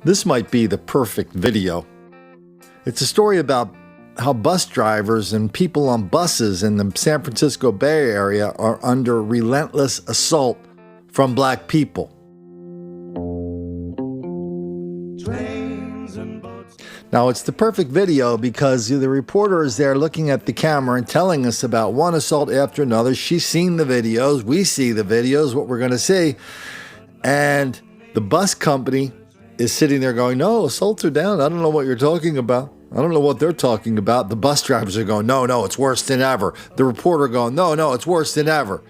This might be the perfect video. It's a story about how bus drivers and people on buses in the San Francisco Bay Area are under relentless assault from black people. Now, it's the perfect video because the reporter is there looking at the camera and telling us about one assault after another. She's seen the videos. We see the videos, what we're going to see. And the bus company is sitting there going, no, assaults are down. I don't know what you're talking about. I don't know what they're talking about. The bus drivers are going, no, it's worse than ever. The reporter going, no, it's worse than ever.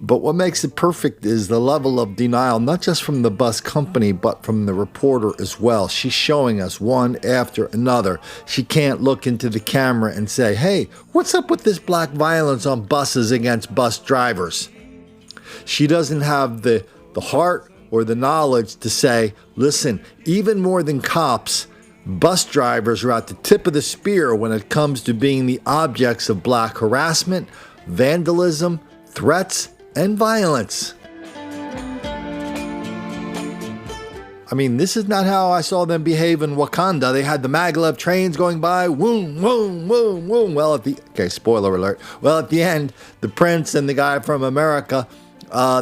But what makes it perfect is the level of denial, not just from the bus company, but from the reporter as well. She's showing us one after another. She can't look into the camera and say, hey, what's up with this black violence on buses against bus drivers? She doesn't have the heart or the knowledge to say, listen, even more than cops, bus drivers are at the tip of the spear when it comes to being the objects of black harassment, vandalism, threats, and violence. I mean, this is not how I saw them behave in Wakanda. They had the maglev trains going by, woom, woom, woom, woom. Well, spoiler alert. Well, at the end, the prince and the guy from America,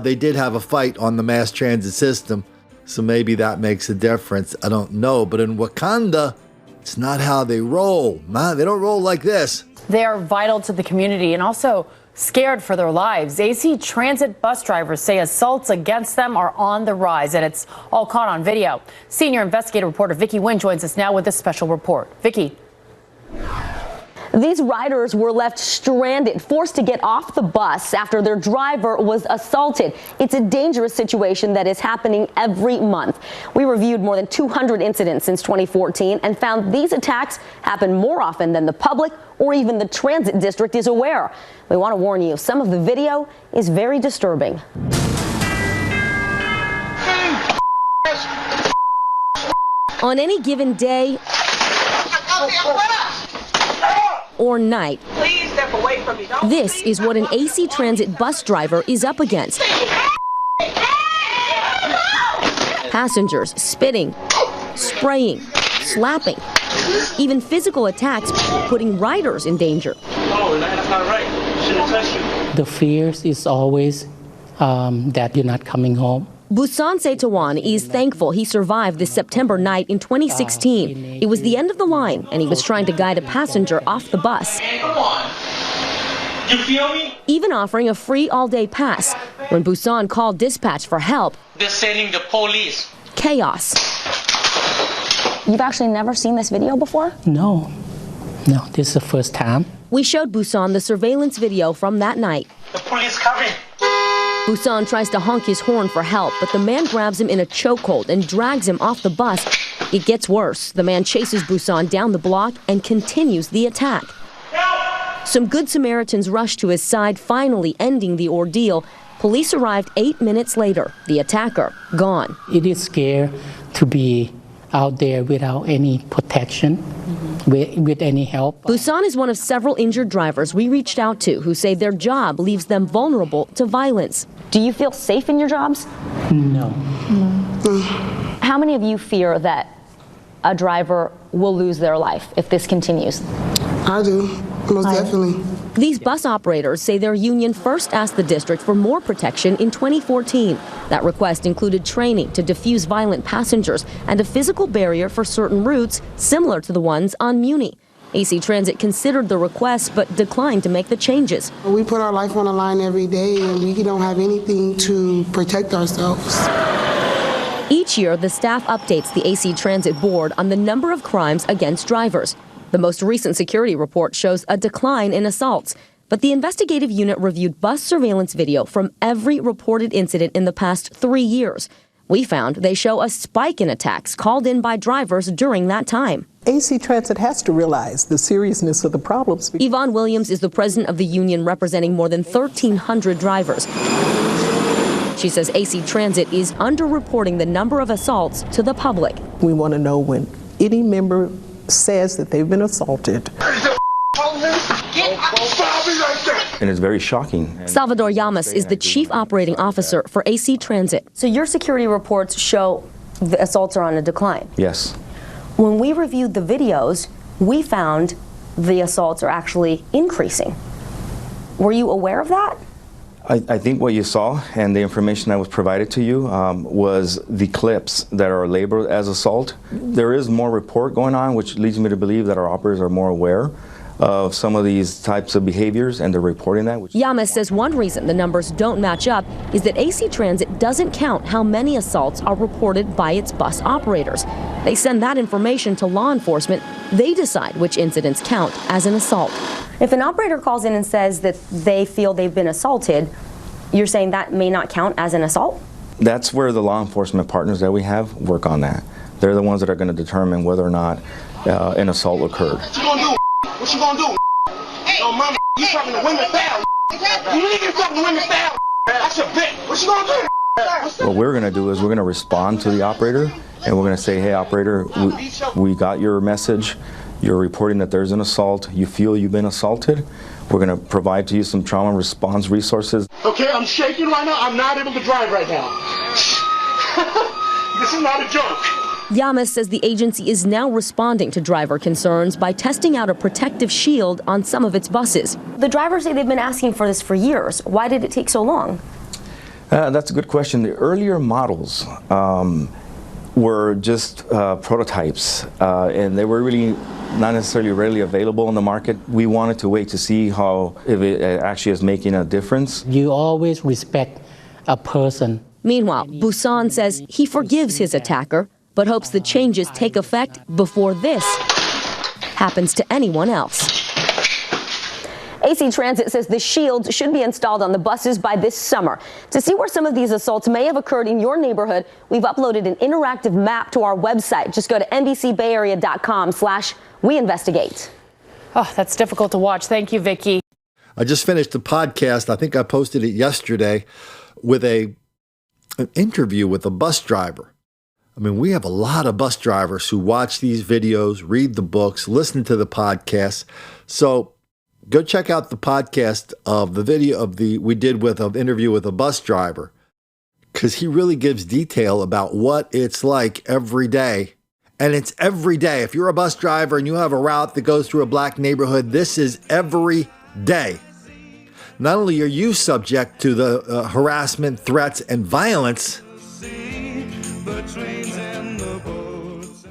they did have a fight on the mass transit system. So maybe that makes a difference. I don't know. But in Wakanda, it's not how they roll. Man, they don't roll like this. They are vital to the community and also scared for their lives. AC Transit bus drivers say assaults against them are on the rise, and it's all caught on video. Senior investigative reporter Vicki Wynn joins us now with this special report. Vicki. These riders were left stranded, forced to get off the bus after their driver was assaulted. It's a dangerous situation that is happening every month. We reviewed more than 200 incidents since 2014 and found these attacks happen more often than the public or even the transit district is aware. We want to warn you, some of the video is very disturbing. On any given day or night, please step away from me. This is what an AC Transit bus driver is up against. Passengers spitting, spraying, slapping, even physical attacks putting riders in danger. Oh, that's not right. Shouldn't touch you. The fears is always that you're not coming home. Busan Setawan is thankful he survived this September night in 2016. It was the end of the line, and he was trying to guide a passenger off the bus. Come on. You feel me? Even offering a free all-day pass. When Busan called dispatch for help, They're sending the police. Chaos. You've actually never seen this video before? No, this is the first time. We showed Busan the surveillance video from that night. The police coming. Busan tries to honk his horn for help, but the man grabs him in a chokehold and drags him off the bus. It gets worse. The man chases Busan down the block and continues the attack. Help! Some good Samaritans rushed to his side, finally ending the ordeal. Police arrived 8 minutes later. The attacker gone. It is scary to be out there without any protection, with any help. Busan is one of several injured drivers we reached out to who say their job leaves them vulnerable to violence. Do you feel safe in your jobs? No. How many of you fear that a driver will lose their life if this continues? I do, most definitely. These bus operators say their union first asked the district for more protection in 2014. That request included training to defuse violent passengers and a physical barrier for certain routes similar to the ones on Muni. AC Transit considered the request but declined to make the changes. We put our life on the line every day and we don't have anything to protect ourselves. Each year, the staff updates the AC Transit board on the number of crimes against drivers. The most recent security report shows a decline in assaults, but the investigative unit reviewed bus surveillance video from every reported incident in the past 3 years. We found they show a spike in attacks called in by drivers during that time. AC Transit has to realize the seriousness of the problems. Yvonne Williams is the president of the union representing more than 1,300 drivers. She says AC Transit is underreporting the number of assaults to the public. We want to know when any member says that they've been assaulted. And it's very shocking. Salvador Llamas is the chief operating officer for AC Transit. So your security reports show the assaults are on a decline. Yes. When we reviewed the videos, we found the assaults are actually increasing. Were you aware of that? I think what you saw and the information that was provided to you was the clips that are labeled as assault. There is more report going on, which leads me to believe that our operators are more aware of some of these types of behaviors, and they're reporting that. Yamas says one reason the numbers don't match up is that AC Transit doesn't count how many assaults are reported by its bus operators. They send that information to law enforcement. They decide which incidents count as an assault. If an operator calls in and says that they feel they've been assaulted, you're saying that may not count as an assault? That's where the law enforcement partners that we have work on that. They're the ones that are going to determine whether or not an assault occurred. What you gonna do? What you gonna do? Yo, mama, you talking to women foul. You need to talk to women foul. That's your bitch. What you gonna do? What we're going to do is we're going to respond to the operator, and we're going to say, hey, operator, we got your message. You're reporting that there's an assault. You feel you've been assaulted. We're going to provide to you some trauma response resources. Okay, I'm shaking right now. I'm not able to drive right now. This is not a joke. Yamas says the agency is now responding to driver concerns by testing out a protective shield on some of its buses. The drivers say they've been asking for this for years. Why did it take so long? That's a good question. The earlier models were just prototypes, and they were really not necessarily readily available on the market. We wanted to wait to see if it actually is making a difference. You always respect a person. Meanwhile, Busan says he forgives his attacker, but hopes the changes take effect before this happens to anyone else. AC Transit says the shields should be installed on the buses by this summer. To see where some of these assaults may have occurred in your neighborhood, we've uploaded an interactive map to our website. Just go to NBCBayArea.com/WeInvestigate. Oh, that's difficult to watch. Thank you, Vicki. I just finished the podcast. I think I posted it yesterday with an interview with a bus driver. I mean, we have a lot of bus drivers who watch these videos, read the books, listen to the podcasts. So go check out the podcast of the video we did with an interview with a bus driver, because he really gives detail about what it's like every day. And it's every day. If you're a bus driver and you have a route that goes through a black neighborhood, this is every day. Not only are you subject to the harassment, threats, and violence,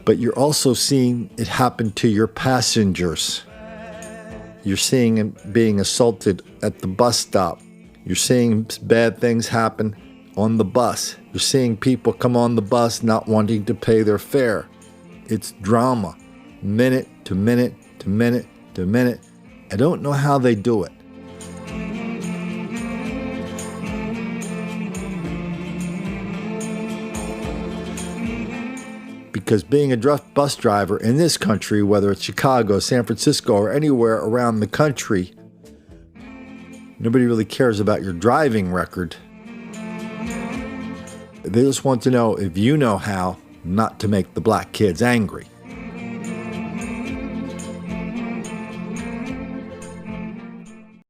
but you're also seeing it happen to your passengers. You're seeing him being assaulted at the bus stop. You're seeing bad things happen on the bus. You're seeing people come on the bus not wanting to pay their fare. It's drama, minute to minute to minute to minute. I don't know how they do it. Because being a bus driver in this country, whether it's Chicago, San Francisco, or anywhere around the country, nobody really cares about your driving record. They just want to know if you know how not to make the black kids angry.